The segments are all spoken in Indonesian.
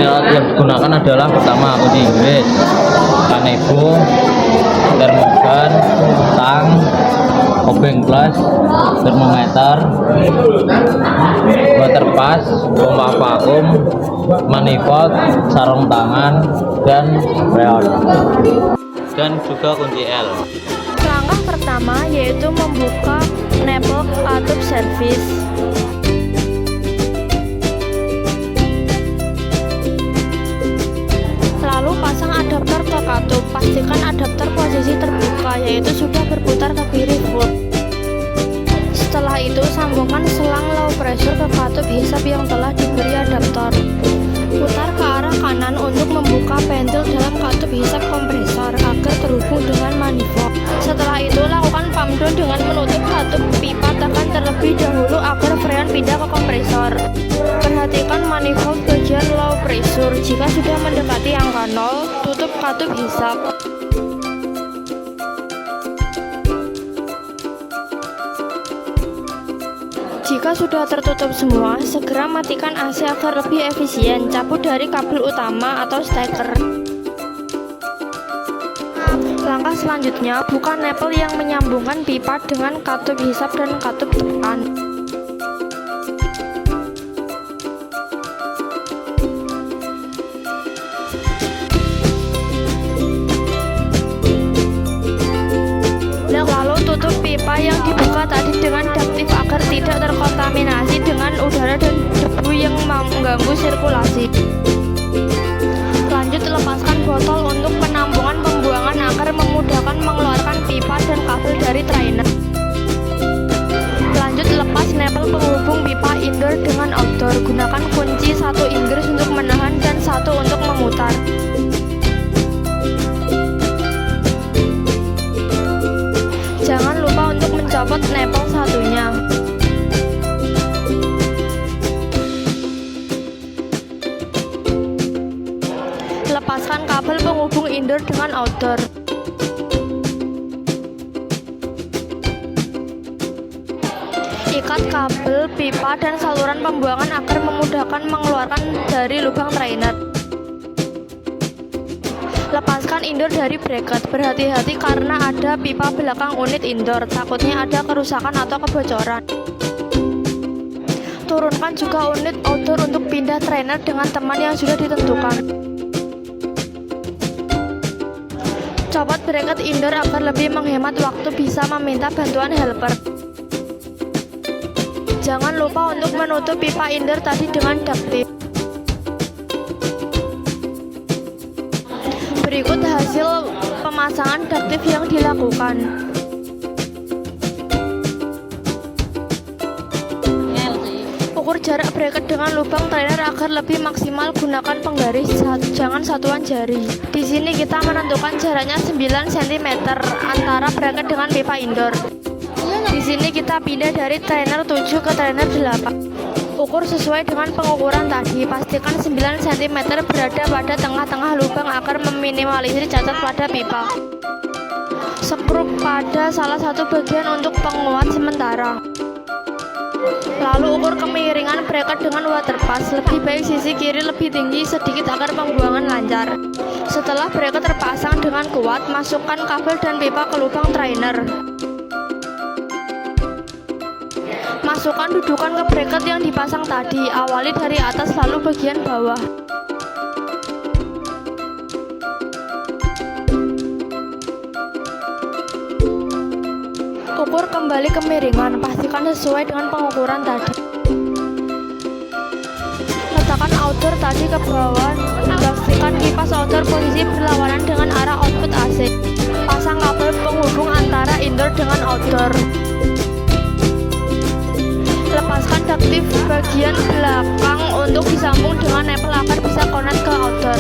alat yang digunakan adalah pertama kunci Inggris, kanebo, termogan, tang, obeng plus, termometer, water pass, pompa vakum, manifold, sarung tangan, dan freon, dan juga kunci L. Langkah pertama yaitu membuka nipple katup servis. Lalu pasang adaptor ke katup. Pastikan adaptor posisi terbuka, yaitu sudah berputar ke kiri full. Setelah itu sambungkan selang low pressure ke katup hisap yang telah diberi adaptor. Putar ke arah kanan untuk membuka pentil dalam katup hisap kompresor agar terhubung dengan manifold. Setelah itu lakukan pump down dengan menutup katup pipa, tekan terlebih dahulu agar freon pindah ke kompresor. Perhatikan manifold bagian low pressure. Jika sudah mendekati angka 0, tutup katup hisap. Jika sudah tertutup semua, segera matikan AC agar lebih efisien. Cabut dari kabel utama atau steker. Langkah selanjutnya, buka nipple yang menyambungkan pipa dengan katup hisap dan katup tekan. Lalu tutup pipa yang dibuka tadi dengan daktif agar tidak terkontaminasi dengan udara dan debu yang mengganggu sirkulasi. Lanjut lepaskan botol untuk penampungan pembuangan agar memudahkan mengeluarkan pipa dan kabel dari trainer. Lanjut lepas nipple penghubung pipa indoor dengan outdoor. Gunakan kunci 1 Inggris untuk menahan dan 1 untuk memutar. Jangan lupa untuk mencopot nipple satunya. Lepaskan kabel penghubung indoor dengan outdoor. Ikat kabel, pipa, dan saluran pembuangan agar memudahkan mengeluarkan dari lubang trainer. Lepaskan indoor dari bracket. Berhati-hati karena ada pipa belakang unit indoor, takutnya ada kerusakan atau kebocoran. Turunkan juga unit outdoor untuk pindah trainer dengan teman yang sudah ditentukan. Copot bracket indoor agar lebih menghemat waktu, bisa meminta bantuan helper. Jangan lupa untuk menutup pipa indoor tadi dengan duct. Berikut hasil pemasangan ductif yang dilakukan. Ukur jarak bracket dengan lubang trainer agar lebih maksimal. Gunakan penggaris, jangan satuan jari. Di sini kita menentukan jaraknya 9 cm antara bracket dengan pipa indoor. Di sini kita pindah dari trainer 7 ke trainer 8. Ukur sesuai dengan pengukuran tadi. Pastikan 9 cm berada pada tengah-tengah lubang agar meminimalisir cacat pada pipa. Skrup pada salah satu bagian untuk penguat sementara. Lalu ukur kemiringan bracket dengan water pass. Lebih baik sisi kiri lebih tinggi sedikit agar pembuangan lancar. Setelah bracket terpasang dengan kuat, masukkan kabel dan pipa ke lubang trainer. Masukkan dudukan ke bracket yang dipasang tadi. Awali dari atas lalu bagian bawah. Ukur kembali kemiringan, pastikan sesuai dengan pengukuran tadi. Letakkan outdoor tadi ke bawah. Pastikan kipas outdoor posisi berlawanan dengan arah output AC. Pasang kabel penghubung antara indoor dengan outdoor. Lepaskan daktif bagian belakang untuk disambung dengan nipple agar bisa connect ke outdoor.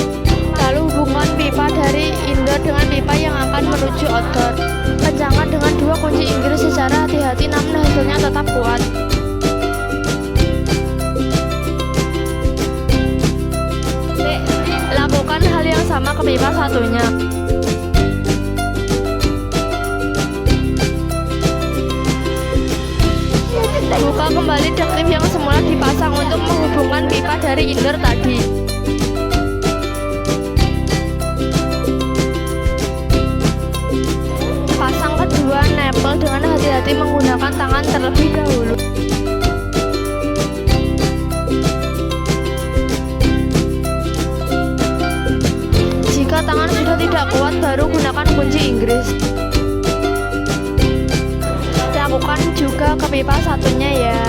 Lalu hubungkan pipa dari indoor dengan pipa yang akan menuju outdoor. Kencangkan dengan 2 kunci Inggris secara hati-hati, namun hasilnya tetap kuat. Lakukan hal yang sama ke pipa satunya. Buka kembali daktif yang semula dipasang untuk menghubungkan pipa dari indoor tadi. berarti menggunakan tangan terlebih dahulu. Jika tangan sudah tidak kuat, baru gunakan kunci Inggris. Lakukan juga ke pipa satunya ya.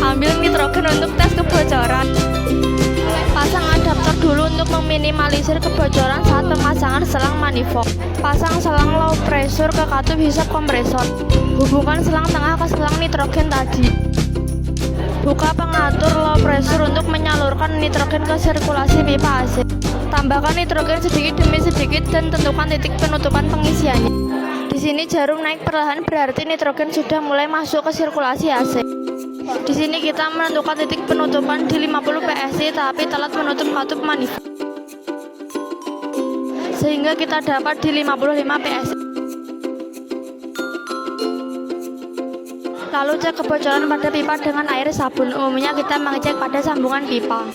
Ambil nitrogen untuk tes kebocoran. Pasang adaptor dulu untuk meminimalisir kebocoran saat pemasangan selang manifold. Pasang selang low pressure ke katup hisap kompresor. Hubungkan selang tengah ke selang nitrogen tadi. Buka pengatur low pressure untuk menyalurkan nitrogen ke sirkulasi pipa AC. Tambahkan nitrogen sedikit demi sedikit dan tentukan titik penutupan pengisiannya. Di sini jarum naik perlahan berarti nitrogen sudah mulai masuk ke sirkulasi AC. Di sini kita menentukan titik penutupan di 50 PSI tapi telat menutup katup manifold. Sehingga kita dapat di 55 PSI. Lalu cek kebocoran pada pipa dengan air sabun. Umumnya kita mengecek pada sambungan pipa.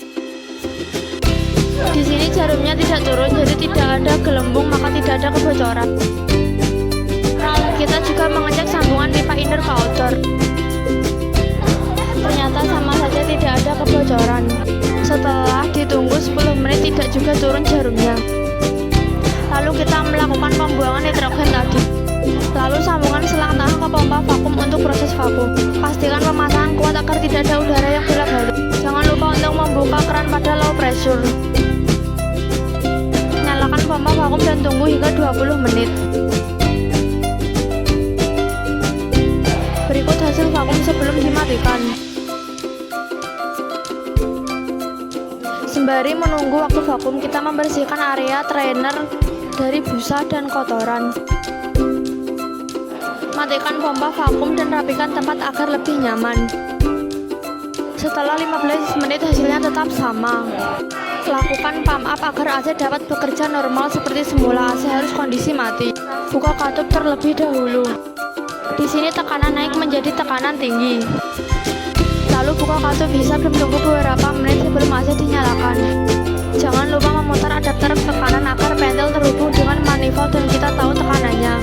Di sini jarumnya tidak turun, jadi tidak ada gelembung, maka tidak ada kebocoran. Kita juga mengecek sambungan pipa inner ke outdoor. Ternyata sama saja tidak ada kebocoran. Setelah ditunggu 10 menit tidak juga turun jarumnya. Lalu kita melakukan pembuangan nitrogen tadi. Lalu sambungan selang tengah ke pompa vakum untuk proses vakum. Pastikan pemasangan kuat agar tidak ada udara yang bolak-balik. Jangan lupa untuk membuka keran pada low pressure. Nyalakan pompa vakum dan tunggu hingga 20 menit. Berikut hasil vakum sebelum dimatikan. Sembari menunggu waktu vakum, kita membersihkan area trainer dari busa dan kotoran. Matikan pompa vakum dan rapikan tempat agar lebih nyaman. Setelah 15 menit hasilnya tetap sama. Lakukan pump up agar AC dapat bekerja normal seperti semula. AC harus kondisi mati. Buka katup terlebih dahulu. Di sini tekanan naik menjadi tekanan tinggi. Lalu buka katup hisap dan tunggu beberapa menit sebelum AC dinyalakan. Jangan lupa memutar adapter ke kanan agar pentil terhubung dengan manifold dan kita tahu tekanannya.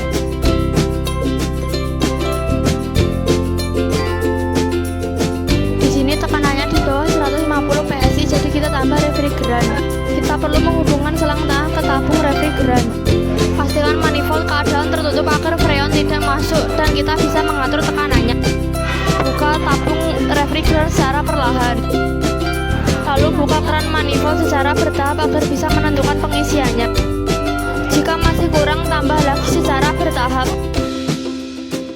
Di sini tekanannya di bawah 150 PSI, jadi kita tambah refrigeran. Kita perlu menghubungkan selang tengah ke tabung refrigeran. Pastikan manifold keadaan tertutup agar freon tidak masuk dan kita bisa mengatur tekanannya. Buka tabung refrigeran secara perlahan. Lalu buka keran manifold secara bertahap agar bisa menentukan pengisiannya. Jika masih kurang, tambah lagi secara bertahap.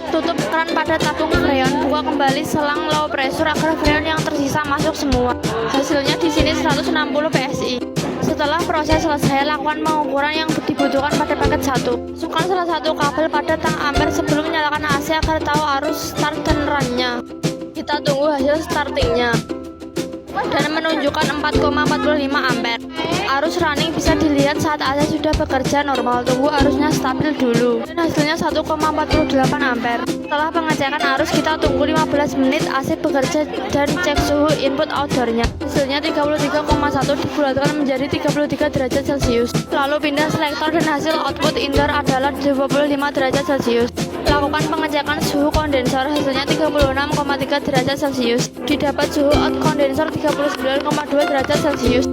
Tutup keran pada tabung freon. Buka kembali selang low pressure agar freon yang tersisa masuk semua. Hasilnya di sini 160 PSI. Setelah proses selesai, lakukan pengukuran yang dibutuhkan pada paket 1. Masukkan salah satu kabel pada tang ampere sebelum menyalakan AC agar tahu arus start dan run-nya. Kita tunggu hasil startingnya dan menunjukkan 4,45 ampere. Arus running bisa dilihat saat AC sudah bekerja normal. Tunggu arusnya stabil dulu dan hasilnya 1,48 ampere. Setelah pengecekan arus, kita tunggu 15 menit AC bekerja dan cek suhu input outdoornya. Hasilnya 33,1 dibulatkan menjadi 33 derajat Celcius. Lalu pindah selektor dan hasil output indoor adalah 25 derajat Celcius. Lakukan pengecekan suhu kondensor, hasilnya 36,3 derajat Celcius. Didapat suhu out kondensor 39,2 derajat Celcius.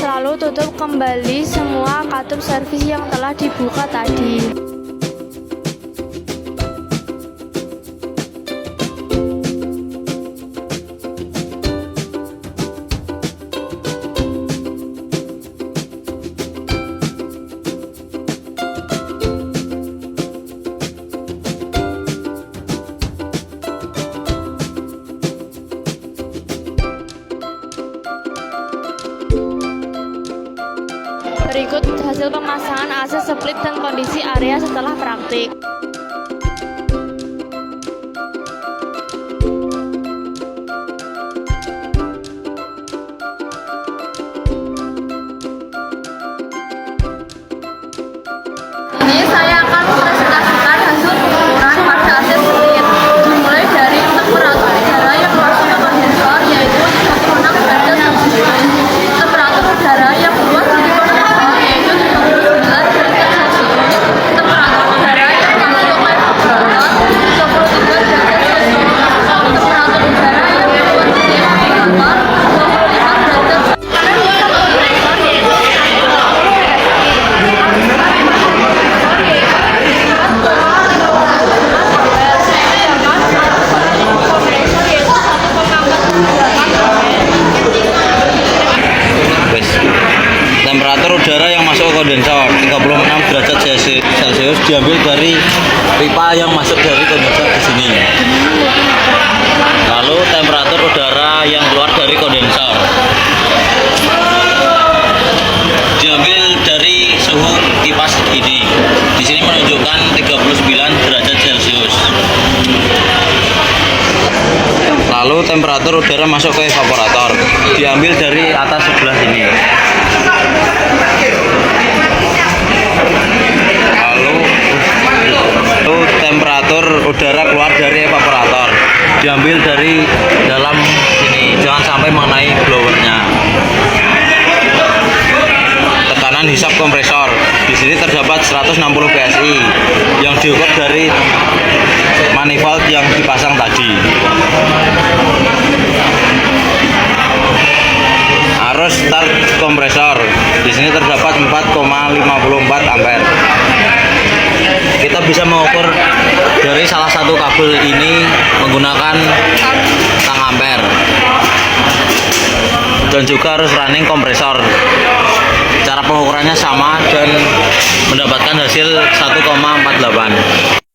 Lalu tutup kembali semua katup servis yang telah dibuka tadi. Berikut hasil pemasangan AC split dan kondisi area setelah praktik. Ini saya akan presentasikan hasil pengukuran pada AC split. Dimulai dari temperatur udara yang masuk ke kondensor yaitu 36 derajat Celcius. Temperatur udara yang keluar dari kondensor yaitu 39 derajat derajat Celcius diambil dari pipa yang masuk dari kondensor di sini. Lalu temperatur udara yang keluar dari kondensor diambil dari suhu kipas ini. Di sini menunjukkan 39 derajat Celcius. Lalu temperatur udara masuk ke evaporator diambil dari atas sebelah sini. Lalu temperatur udara keluar dari evaporator diambil dari dalam sini, jangan sampai mengenai blowernya. Tekanan hisap kompresor di sini terdapat 160 PSI yang diukur dari manifold yang dipasang tadi. Arus start kompresor di sini terdapat 4,54 ampere. Kita bisa mengukur dari salah satu kabel ini menggunakan tang ampere, dan juga harus running kompresor. Cara pengukurannya sama dan mendapatkan hasil 1,48.